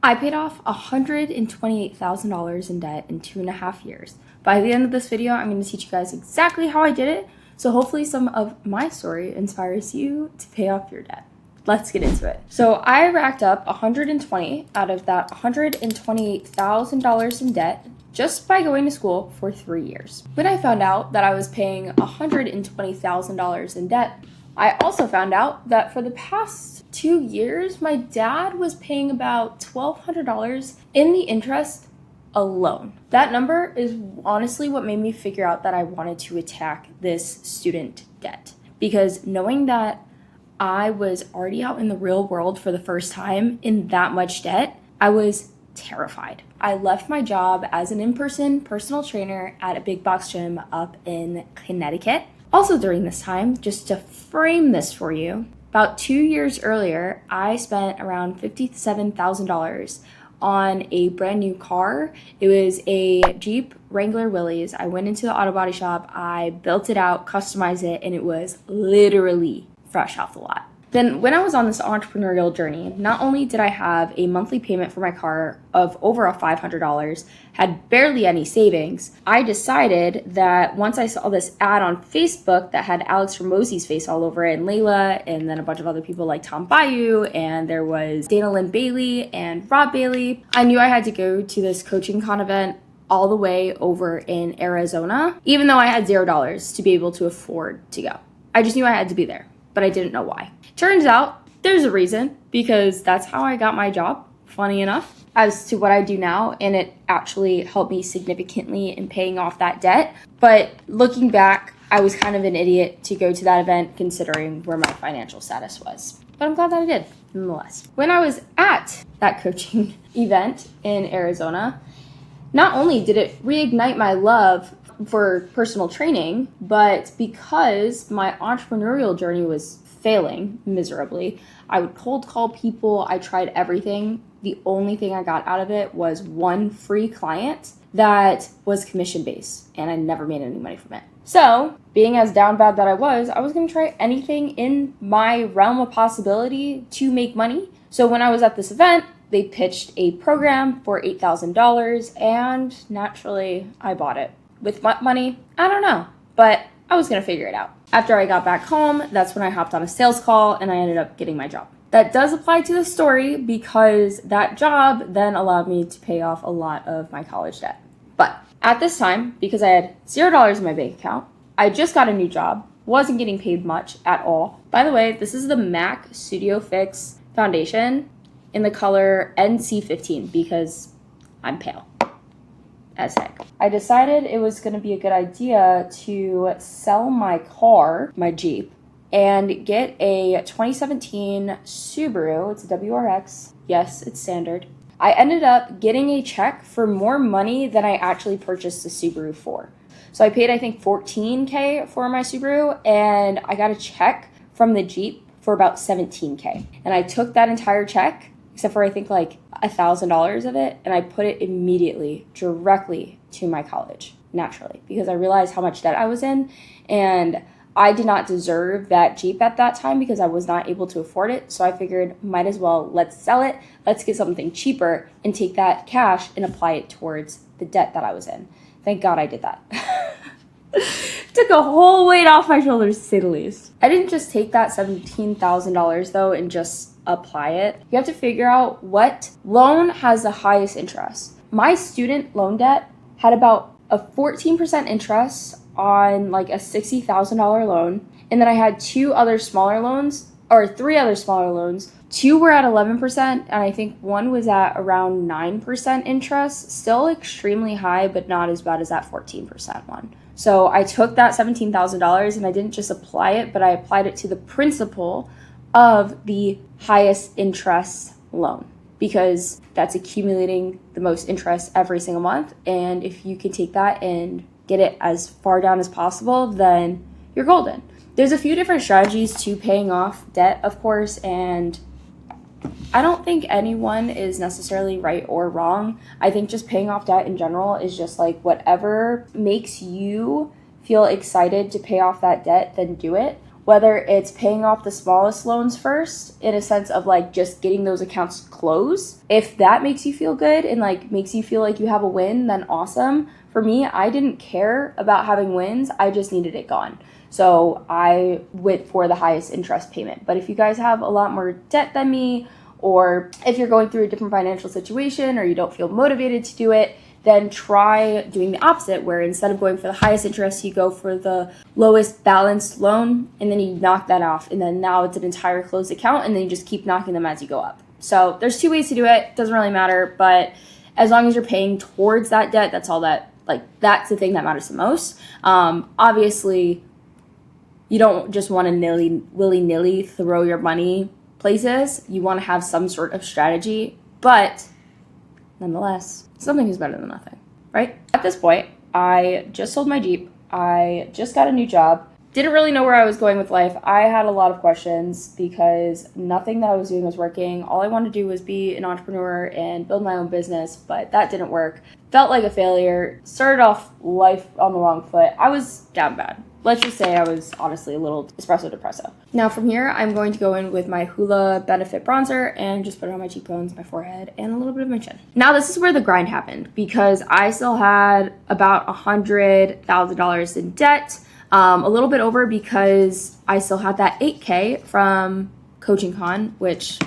I paid off $128,000 in debt in 2.5 years. By the end of this video, I'm going to teach you guys exactly how I did it. So hopefully some of my story inspires you to pay off your debt. Let's get into it. So I racked up 120 out of that $128,000 in debt just by going to school for 3 years. When I found out that I was paying $120,000 in debt, I also found out that for the past 2 years, my dad was paying about $1,200 in the interest alone. That number is honestly what made me figure out that I wanted to attack this student debt. Because knowing that I was already out in the real world for the first time in that much debt, I was terrified. I left my job as an in-person personal trainer at a big box gym up in Connecticut. Also during this time, just to frame this for you, about 2 years earlier, I spent around $57,000 on a brand new car. It was a Jeep Wrangler Willys. I went into the auto body shop, I built it out, customized it, and it was literally fresh off the lot. Then when I was on this entrepreneurial journey, not only did I have a monthly payment for my car of over $500, had barely any savings, I decided that once I saw this ad on Facebook that had Alex Ramosey's face all over it, and Layla, and then a bunch of other people like Tom Bayou, and there was Dana Lynn Bailey and Rob Bailey, I knew I had to go to this coaching con event all the way over in Arizona, even though I had $0 to be able to afford to go. I just knew I had to be there, but I didn't know why. Turns out there's a reason, because that's how I got my job, funny enough, as to what I do now, and it actually helped me significantly in paying off that debt. But looking back, I was kind of an idiot to go to that event considering where my financial status was. But I'm glad that I did, nonetheless. When I was at that coaching event in Arizona, not only did it reignite my love for personal training, but because my entrepreneurial journey was failing miserably, I would cold call people. I tried everything. The only thing I got out of it was one free client that was commission based, and I never made any money from it. So being as down bad that I was going to try anything in my realm of possibility to make money. So when I was at this event, they pitched a program for $8,000, and naturally I bought it. With what money? I don't know, but I was going to figure it out. After I got back home, that's when I hopped on a sales call and I ended up getting my job. That does apply to the story because that job then allowed me to pay off a lot of my college debt. But at this time, because I had $0 in my bank account, I just got a new job, wasn't getting paid much at all. By the way, this is the MAC Studio Fix foundation in the color NC15 because I'm pale as heck. I decided it was going to be a good idea to sell my car, my Jeep, and get a 2017 Subaru. It's a WRX. Yes, it's standard. I ended up getting a check for more money than I actually purchased the Subaru for. So I paid, I think, $14K for my Subaru, and I got a check from the Jeep for about $17K. And I took that entire check, except for I think like $1,000 of it, and I put it immediately directly to my college, naturally, because I realized how much debt I was in, and I did not deserve that Jeep at that time because I was not able to afford it. So I figured, might as well, let's sell it, let's get something cheaper, and take that cash and apply it towards the debt that I was in. Thank God I did that. Took a whole weight off my shoulders, to say the least. I didn't just take that $17,000 though and just apply it. You have to figure out what loan has the highest interest. My student loan debt had about a 14% interest on like a $60,000 loan. And then I had three other smaller loans. 2 were at 11%, and I think one was at around 9% interest. Still extremely high, but not as bad as that 14% one. So I took that $17,000 and I didn't just apply it, but I applied it to the principal of the highest interest loan, because that's accumulating the most interest every single month. And if you can take that and get it as far down as possible, then you're golden. There's a few different strategies to paying off debt, of course, and I don't think anyone is necessarily right or wrong. I think just paying off debt in general is just like whatever makes you feel excited to pay off that debt, then do it. whether it's paying off the smallest loans first in a sense of like just getting those accounts closed. If that makes you feel good and like makes you feel like you have a win, then awesome. For me, I didn't care about having wins. I just needed it gone. So I went for the highest interest payment. But if you guys have a lot more debt than me, or if you're going through a different financial situation or you don't feel motivated to do it, then try doing the opposite, where instead of going for the highest interest, you go for the lowest balanced loan, and then you knock that off. And then now it's an entire closed account, and then you just keep knocking them as you go up. So there's 2 ways to do it. Doesn't really matter. But as long as you're paying towards that debt, that's all that, like, that's the thing that matters the most. Obviously, you don't just want to willy-nilly throw your money places. You want to have some sort of strategy, but nonetheless, something is better than nothing, right? At this point, I just sold my Jeep. I just got a new job. Didn't really know where I was going with life. I had a lot of questions because nothing that I was doing was working. All I wanted to do was be an entrepreneur and build my own business, but that didn't work. Felt like a failure. Started off life on the wrong foot. I was down bad. Let's just say I was honestly a little espresso depresso. Now from here, I'm going to go in with my Hoola Benefit Bronzer and just put it on my cheekbones, my forehead, and a little bit of my chin. Now this is where the grind happened because I still had about $100,000 in debt, a little bit over because I still had that $8K from Coaching Con, which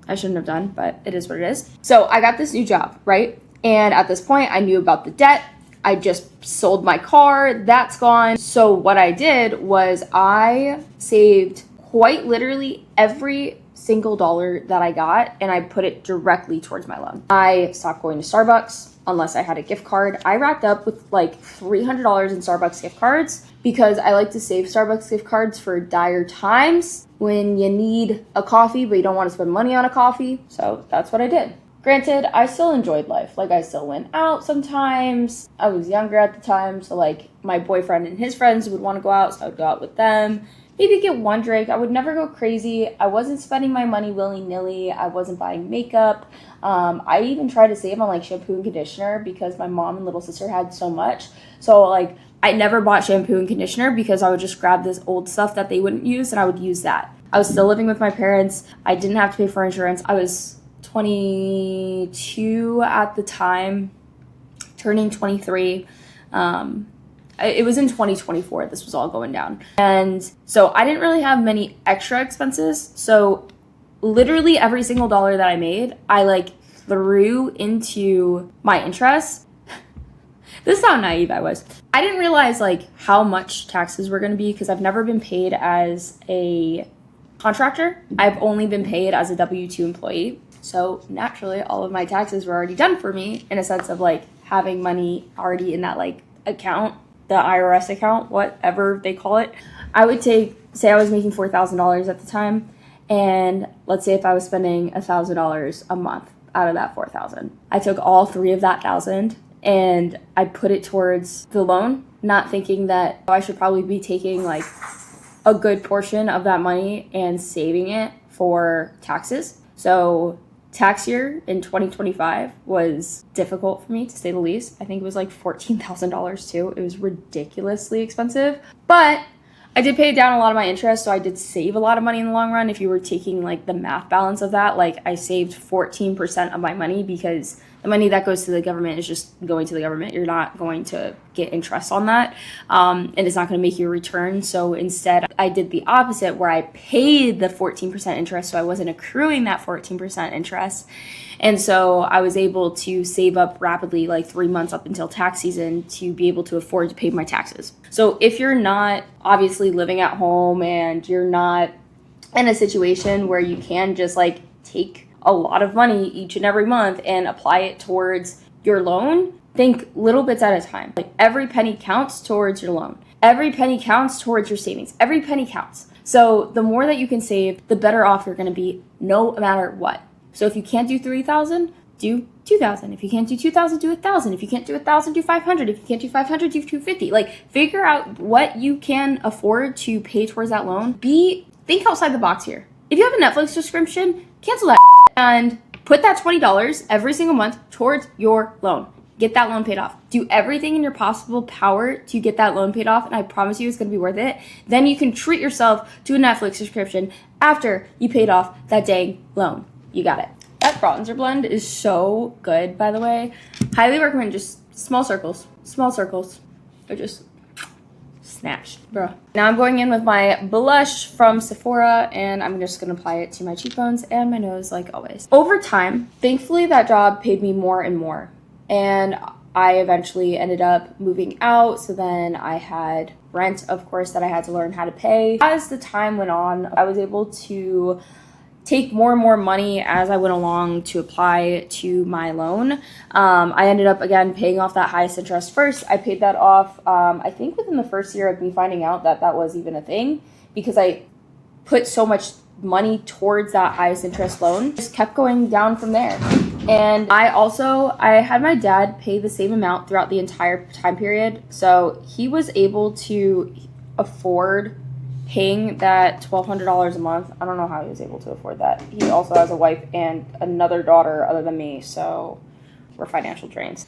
I shouldn't have done, but it is what it is. So I got this new job, right? And at this point, I knew about the debt. I just sold my car, that's gone. So what I did was I saved quite literally every single dollar that I got and I put it directly towards my loan. I stopped going to Starbucks unless I had a gift card. I racked up with like $300 in Starbucks gift cards because I like to save Starbucks gift cards for dire times when you need a coffee but you don't want to spend money on a coffee. So that's what I did. Granted, I still enjoyed life. Like, I still went out sometimes. I was younger at the time, so, like, my boyfriend and his friends would want to go out, so I would go out with them. Maybe get one drink. I would never go crazy. I wasn't spending my money willy-nilly. I wasn't buying makeup. I even tried to save on, like, shampoo and conditioner because my mom and little sister had so much. So, like, I never bought shampoo and conditioner because I would just grab this old stuff that they wouldn't use, and I would use that. I was still living with my parents. I didn't have to pay for insurance. I was 22 at the time, turning 23. It was in 2024 this was all going down. And so I didn't really have many extra expenses. So literally every single dollar that I made, I like threw into my interest. This is how naive I was. I didn't realize like how much taxes were going to be because I've never been paid as a contractor. I've only been paid as a W-2 employee. So naturally, all of my taxes were already done for me in a sense of like having money already in that like account, the IRS account, whatever they call it. I would say I was making $4,000 at the time. And let's say if I was spending $1,000 a month out of that 4,000, I took all three of that 1,000 and I put it towards the loan, not thinking that I should probably be taking like a good portion of that money and saving it for taxes. So tax year in 2025 was difficult for me, to say the least. I think it was like $14,000 too. It was ridiculously expensive, but I did pay down a lot of my interest, so I did save a lot of money in the long run. If you were taking like the math balance of that, like I saved 14% of my money because the money that goes to the government is just going to the government. You're not going to get interest on that, and it's not going to make you a return. So instead, I did the opposite where I paid the 14% interest, so I wasn't accruing that 14% interest. And so I was able to save up rapidly, like 3 months up until tax season, to be able to afford to pay my taxes. So if you're not obviously living at home and you're not in a situation where you can just like take a lot of money each and every month and apply it towards your loan, think little bits at a time. Like every penny counts towards your loan. Every penny counts towards your savings. Every penny counts. So the more that you can save, the better off you're going to be no matter what. So if you can't do 3,000, do 2,000. If you can't do 2,000, do 1,000. If you can't do 1,000, do 500. If you can't do 500, do 250. Like figure out what you can afford to pay towards that loan. Think outside the box here. If you have a Netflix subscription, cancel that and put that $20 every single month towards your loan. Get that loan paid off. Do everything in your possible power to get that loan paid off, and I promise you it's going to be worth it. Then you can treat yourself to a Netflix subscription after you paid off that dang loan. You got it. That bronzer blend is so good, by the way. Highly recommend. Just small circles. Small circles. They're just snatched, bro. Now I'm going in with my blush from Sephora, and I'm just gonna apply it to my cheekbones and my nose like always. Over time, thankfully that job paid me more and more, and I eventually ended up moving out, so then I had rent, of course, that I had to learn how to pay. As the time went on, I was able to take more and more money as I went along to apply to my loan. I ended up, again, paying off that highest interest first. I paid that off, I think within the first year of me finding out that that was even a thing, because I put so much money towards that highest interest loan. Just kept going down from there. And I had my dad pay the same amount throughout the entire time period. So he was able to afford paying that $1,200 a month. I don't know how he was able to afford that. He also has a wife and another daughter other than me, so we're financial drains.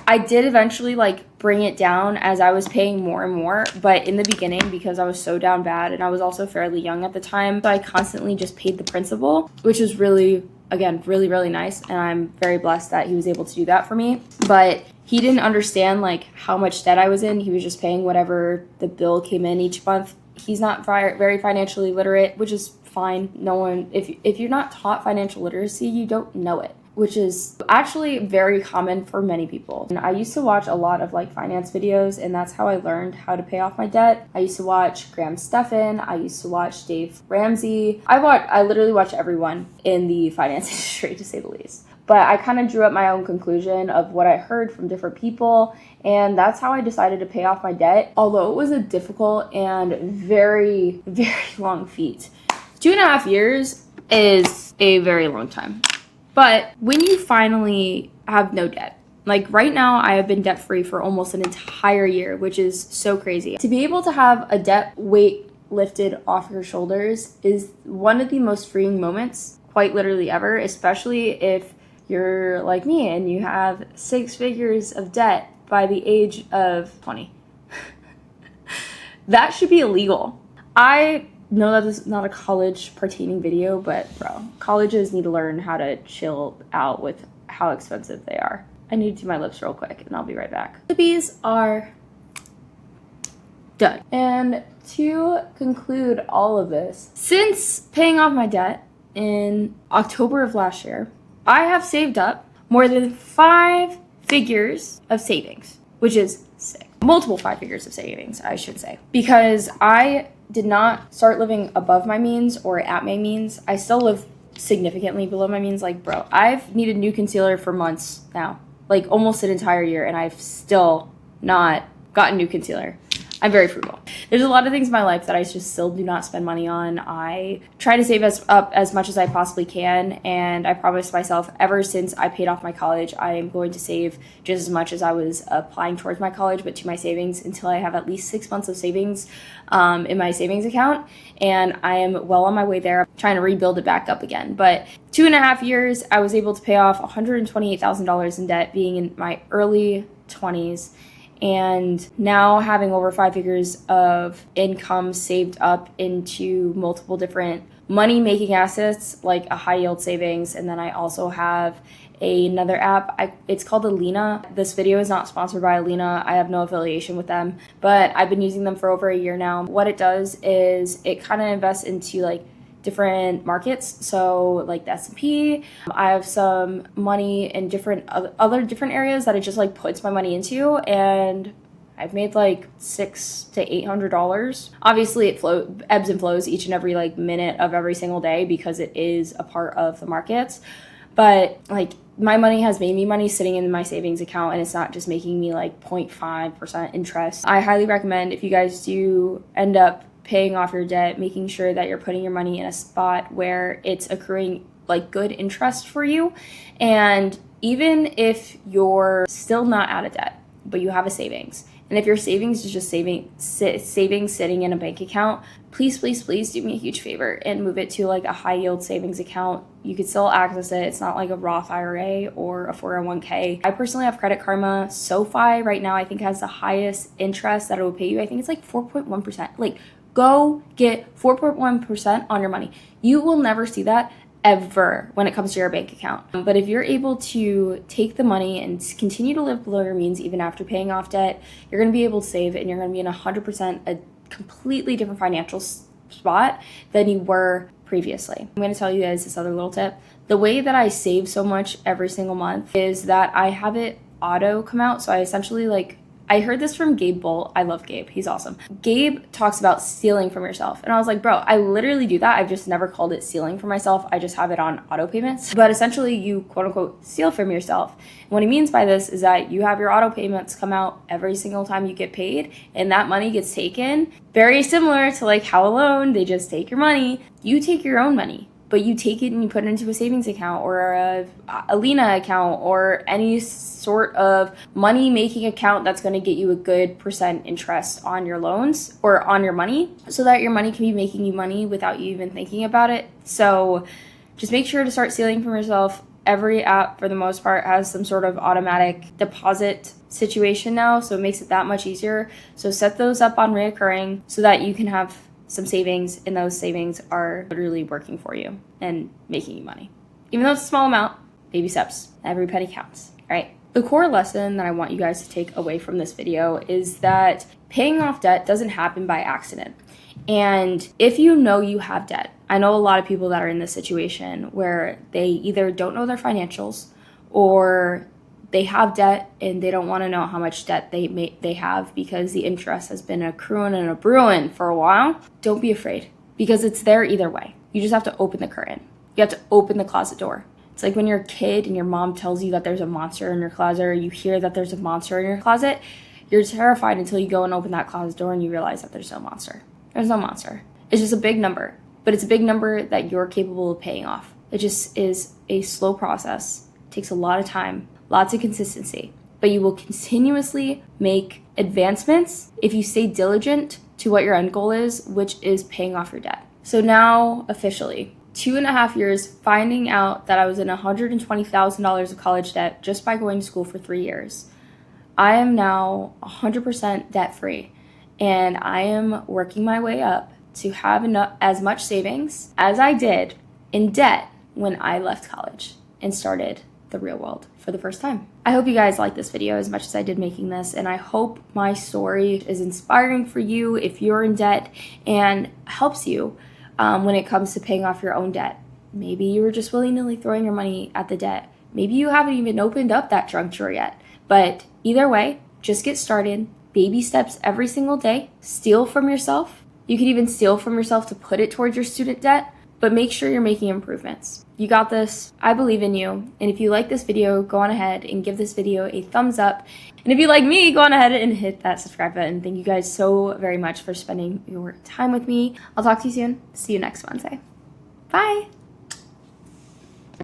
I did eventually bring it down as I was paying more and more, but in the beginning, because I was so down bad and I was also fairly young at the time, so I constantly just paid the principal, which was really, again, really, really nice, and I'm very blessed that he was able to do that for me. But he didn't understand how much debt I was in. He was just paying whatever the bill came in each month. He's not very financially literate, which is fine. No one, if you're not taught financial literacy, you don't know it, which is actually very common for many people. And I used to watch a lot of finance videos, and that's how I learned how to pay off my debt. I used to watch Graham Stephan. I used to watch Dave Ramsey. I literally watch everyone in the finance industry, to say the least. But I kind of drew up my own conclusion of what I heard from different people, and that's how I decided to pay off my debt. Although it was a difficult and very, very long feat. 2.5 years is a very long time. But when you finally have no debt, right now I have been debt free for almost an entire year, which is so crazy. To be able to have a debt weight lifted off your shoulders is one of the most freeing moments, quite literally ever, especially if you're like me and you have 6 figures of debt by the age of 20. That should be illegal. I know that this is not a college pertaining video, but bro, colleges need to learn how to chill out with how expensive they are. I need to do my lips real quick and I'll be right back. The bees are done. And to conclude all of this, since paying off my debt in October of last year, I have saved up more than 5 figures of savings, which is sick. Multiple 5 figures of savings, I should say, because I did not start living above my means or at my means. I still live significantly below my means. Bro, I've needed new concealer for months now, almost an entire year, and I've still not gotten new concealer. I'm very frugal. There's a lot of things in my life that I just still do not spend money on. I try to save up as much as I possibly can, and I promised myself ever since I paid off my college, I am going to save just as much as I was applying towards my college, but to my savings, until I have at least 6 months of savings in my savings account, and I am well on my way there. I'm trying to rebuild it back up again. But 2.5 years, I was able to pay off $128,000 in debt, being in my early 20s. And now having over 5 figures of income saved up into multiple different money-making assets, like a high-yield savings. And then I also have another app. It's called Alina. This video is not sponsored by Alina. I have no affiliation with them, but I've been using them for over a year now. What it does is it kind of invests into different markets, so the S&P. I have some money in other different areas that it just puts my money into, and I've made $600 to $800. Obviously it ebbs and flows each and every minute of every single day because it is a part of the markets, but my money has made me money sitting in my savings account, and it's not just making me 0.5% interest. I highly recommend, if you guys do end up paying off your debt, making sure that you're putting your money in a spot where it's accruing good interest for you. And even if you're still not out of debt, but you have a savings, And if your savings is just savings sitting in a bank account, please, please, please do me a huge favor and move it to like a high yield savings account. You could still access it. It's not like a Roth IRA or a 401k. I personally have Credit Karma. SoFi right now I think has the highest interest that it will pay you. I think it's like 4.1%. Like, go get 4.1% on your money. You will never see that ever when it comes to your bank account. But if you're able to take the money and continue to live below your means even after paying off debt, you're going to be able to save, and you're going to be in 100% a completely different financial spot than you were previously. I'm going to tell you guys this other little tip. The way that I save so much every single month is that I have it auto come out. So I essentially I heard this from Gabe Bolt. I love Gabe. He's awesome. Gabe talks about stealing from yourself. And I was like, bro, I literally do that. I've just never called it stealing from myself. I just have it on auto payments. But essentially you quote unquote steal from yourself. And what he means by this is that you have your auto payments come out every single time you get paid, and that money gets taken. Very similar to like how a loan, they just take your money. You take your own money, but you take it and you put it into a savings account or a Lena account or any sort of money-making account that's going to get you a good percent interest on your loans or on your money, so that your money can be making you money without you even thinking about it. So just make sure to start stealing from yourself. Every app, for the most part, has some sort of automatic deposit situation now, so it makes it that much easier. So set those up on reoccurring so that you can have some savings, and those savings are literally working for you and making you money. Even though it's a small amount, baby steps. Every penny counts, all right? The core lesson that I want you guys to take away from this video is that paying off debt doesn't happen by accident. And if you know you have debt, I know a lot of people that are in this situation where they either don't know their financials or they have debt and they don't want to know how much debt they have because the interest has been accruing and a brewing for a while. Don't be afraid, because it's there either way. You just have to open the curtain. You have to open the closet door. It's like when you're a kid and your mom tells you that there's a monster in your closet, or you hear that there's a monster in your closet. You're terrified until you go and open that closet door and you realize that there's no monster. There's no monster. It's just a big number, but it's a big number that you're capable of paying off. It just is a slow process. It takes a lot of time, lots of consistency, but you will continuously make advancements if you stay diligent to what your end goal is, which is paying off your debt. So now, officially, 2.5 years finding out that I was in $120,000 of college debt just by going to school for 3 years. I am now 100% debt free, and I am working my way up to have as much savings as I did in debt when I left college and started the real world for the first time. I hope you guys like this video as much as I did making this, and I hope my story is inspiring for you if you're in debt and helps you when it comes to paying off your own debt. Maybe you were just willy-nilly throwing your money at the debt. Maybe you haven't even opened up that trunk drawer yet. But either way, just get started. Baby steps every single day. Steal from yourself. You can even steal from yourself to put it towards your student debt, but make sure you're making improvements. You got this. I believe in you. And if you like this video, go on ahead and give this video a thumbs up. And if you like me, go on ahead and hit that subscribe button. Thank you guys so very much for spending your time with me. I'll talk to you soon. See you next Wednesday. Bye.